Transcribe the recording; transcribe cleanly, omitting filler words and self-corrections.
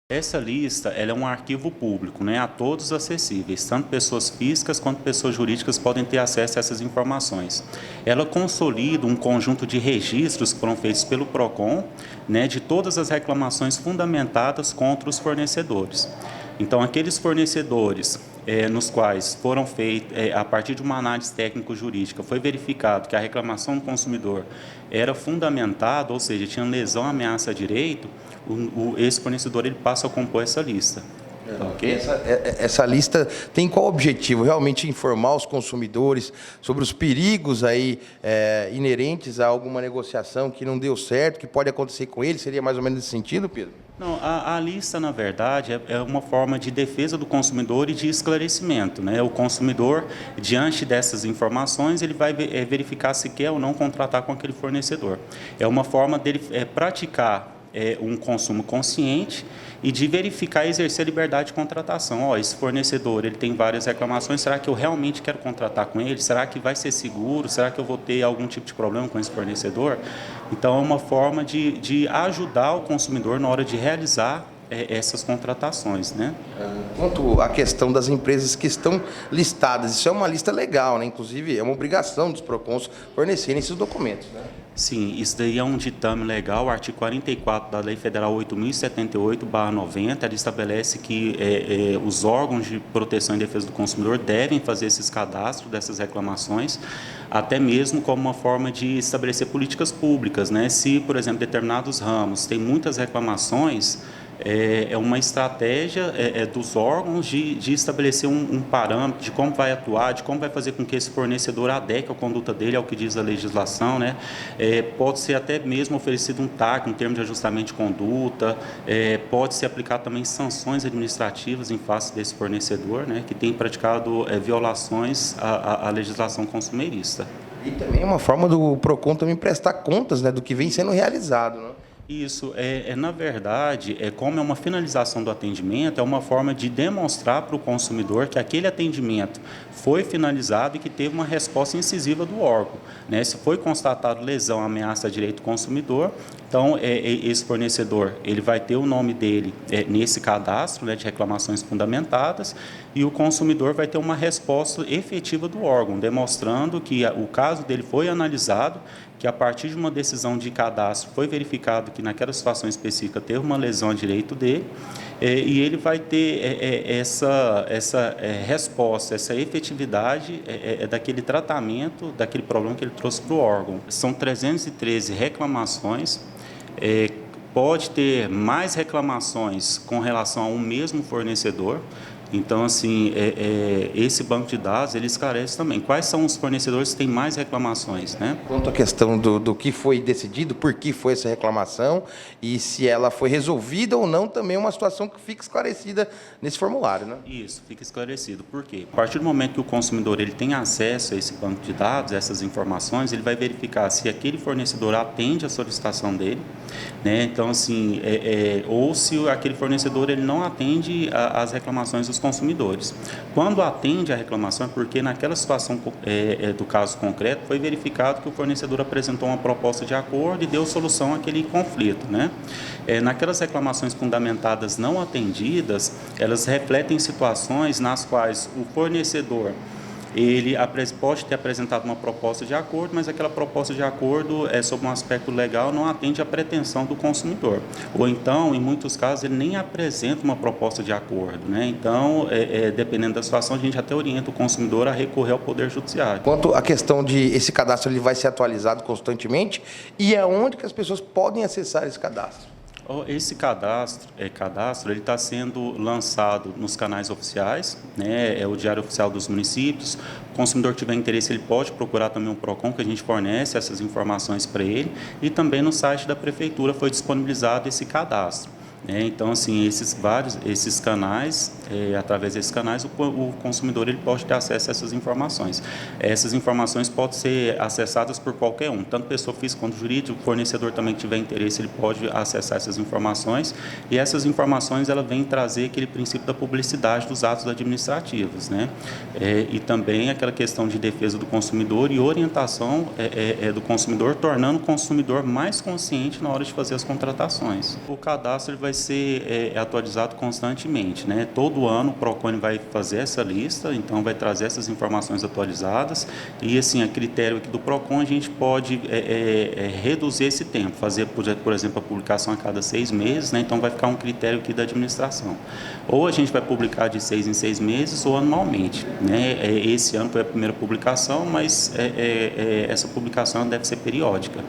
Essa lista, ela é um arquivo público, né, a todos acessíveis, tanto pessoas físicas quanto pessoas jurídicas podem ter acesso a essas informações. Ela consolida um conjunto de registros que foram feitos pelo PROCON, né, de todas as reclamações fundamentadas contra os fornecedores. Então, aqueles fornecedores nos quais foram feitos, a partir de uma análise técnico-jurídica, foi verificado que a reclamação do consumidor era fundamentada, ou seja, tinha lesão, ameaça a direito, esse fornecedor ele passa a compor essa lista. Ok? Essa lista tem qual objetivo? Realmente informar os consumidores sobre os perigos aí inerentes a alguma negociação que não deu certo, que pode acontecer com ele? Seria mais ou menos nesse sentido, Pedro? Não, a lista, na verdade, é uma forma de defesa do consumidor e de esclarecimento, né? O consumidor, diante dessas informações, ele vai verificar se quer ou não contratar com aquele fornecedor. É uma forma dele praticar um consumo consciente e de verificar e exercer a liberdade de contratação. Esse fornecedor ele tem várias reclamações, será que eu realmente quero contratar com ele? Será que vai ser seguro? Será que eu vou ter algum tipo de problema com esse fornecedor? Então, é uma forma de ajudar o consumidor na hora de realizar essas contratações, né? Quanto à questão das empresas que estão listadas, isso é uma lista legal, né? Inclusive, é uma obrigação dos PROCONs fornecerem esses documentos, né? Sim, isso daí é um ditame legal, o artigo 44 da Lei Federal 8.078/90, ele estabelece que os órgãos de proteção e defesa do consumidor devem fazer esses cadastros dessas reclamações, até mesmo como uma forma de estabelecer políticas públicas, né? Se, por exemplo, determinados ramos têm muitas reclamações, é uma estratégia dos órgãos de estabelecer um parâmetro de como vai atuar, de como vai fazer com que esse fornecedor adeque a conduta dele ao que diz a legislação, né? Pode ser até mesmo oferecido um TAC, um termo de ajustamento de conduta, pode ser aplicado também sanções administrativas em face desse fornecedor, né, que tem praticado violações à legislação consumerista. E também é uma forma do PROCON também prestar contas, né, do que vem sendo realizado, né? Isso, na verdade, como é uma finalização do atendimento, é uma forma de demonstrar para o consumidor que aquele atendimento foi finalizado e que teve uma resposta incisiva do órgão, né? Se foi constatado lesão, ameaça a direito do consumidor, então esse fornecedor ele vai ter o nome dele nesse cadastro, né, de reclamações fundamentadas, e o consumidor vai ter uma resposta efetiva do órgão, demonstrando que o caso dele foi analisado, que a partir de uma decisão de cadastro foi verificado que naquela situação específica teve uma lesão a direito dele, e ele vai ter essa resposta, essa efetividade daquele tratamento, daquele problema que ele trouxe para o órgão. São 313 reclamações, pode ter mais reclamações com relação a um mesmo fornecedor. Então, assim, esse banco de dados, ele esclarece também quais são os fornecedores que têm mais reclamações, né? Quanto à questão do que foi decidido, por que foi essa reclamação e se ela foi resolvida ou não, também é uma situação que fica esclarecida nesse formulário, né? Isso, fica esclarecido. Por quê? A partir do momento que o consumidor ele tem acesso a esse banco de dados, essas informações, ele vai verificar se aquele fornecedor atende à solicitação dele, né? Então, assim, ou se aquele fornecedor ele não atende às reclamações dos consumidores. Quando atende a reclamação é porque naquela situação do caso concreto foi verificado que o fornecedor apresentou uma proposta de acordo e deu solução àquele conflito, né? Naquelas reclamações fundamentadas não atendidas, elas refletem situações nas quais o fornecedor ele pode ter apresentado uma proposta de acordo, mas aquela proposta de acordo, sob um aspecto legal, não atende à pretensão do consumidor. Ou então, em muitos casos, ele nem apresenta uma proposta de acordo, né? Então, dependendo da situação, a gente até orienta o consumidor a recorrer ao Poder Judiciário. Quanto à questão de esse cadastro, ele vai ser atualizado constantemente e aonde que as pessoas podem acessar esse cadastro? Esse cadastro ele está sendo lançado nos canais oficiais, né? É o Diário Oficial dos Municípios. O consumidor que tiver interesse, ele pode procurar também o PROCON, que a gente fornece essas informações para ele, e também no site da Prefeitura foi disponibilizado esse cadastro, né? Então, assim, esses canais, através desses canais, o consumidor ele pode ter acesso a essas informações. Essas informações podem ser acessadas por qualquer um, tanto pessoa física quanto jurídica. O fornecedor também que tiver interesse, ele pode acessar essas informações, e essas informações ela vem trazer aquele princípio da publicidade dos atos administrativos, né? E também aquela questão de defesa do consumidor e orientação do consumidor, tornando o consumidor mais consciente na hora de fazer as contratações. O cadastro ele vai ser atualizado constantemente, né? Todo ano o Procon vai fazer essa lista, então vai trazer essas informações atualizadas, e assim, a critério aqui do Procon a gente pode reduzir esse tempo, fazer, por exemplo, a publicação a cada 6 meses, né? Então vai ficar um critério aqui da administração. Ou a gente vai publicar de 6 em 6 meses ou anualmente, né? Esse ano foi a primeira publicação, mas essa publicação deve ser periódica.